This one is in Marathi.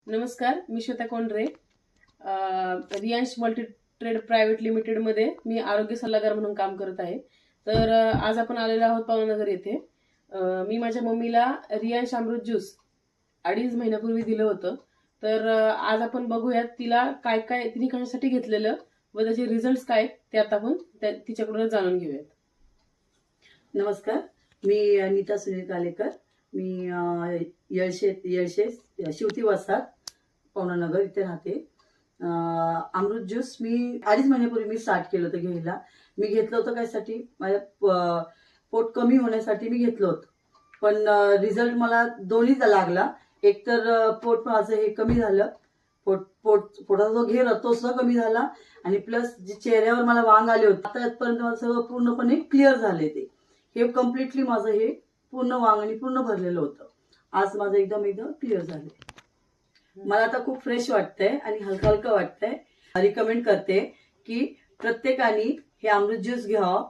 नमस्कार, मी Shweta Kondre. Riyansh multi trade private limited मध्ये मी आरोग्य सल्लागार म्हणून काम करत आहे. तर आज आपण आलेलो आहोत पवननगर येथे. मी माझ्या मम्मीला रियांश अमृत ज्यूस 2.5 महिन्यापूर्वी दिलं होतं. तर आज आपण बघूयात तिला काय काय तिने कशासाठी घेतलेलं व त्याचे रिझल्ट काय ते आता आपण तिच्याकडूनच जाणून घेऊयात. नमस्कार, मी नीता सुनील कालेकर. मी येळशे शिवती वसाहत पवनानगर इथे राहते. अमृत ज्यूस मी 2.5 महिन्यापूर्वी मी स्टार्ट केलं होतं घ्यायला. मी घेतलं होतं कायसाठी, माझ्या पोट कमी होण्यासाठी मी घेतलं होतं. पण रिझल्ट मला दोन्हीचा लागला. एक तर पोट माझं हे कमी झालं, पोटाचा जो घेर होता तो सुद्धा कमी झाला, आणि प्लस जे चेहऱ्यावर मला वांग आले होते आतापर्यंत मला सगळं पूर्णपणे क्लिअर झाले. हे कम्प्लिटली माझं हे पूर्ण वांगणी पूर्ण भरलेलं होतं. आज माझं एकदम क्लिअर झालं. मला आता खूप फ्रेश वाटतंय आणि हलकं हलकं वाटतंय. रिकमेंड करते की प्रत्येकाने हे अमृत ज्यूस घ्यावं.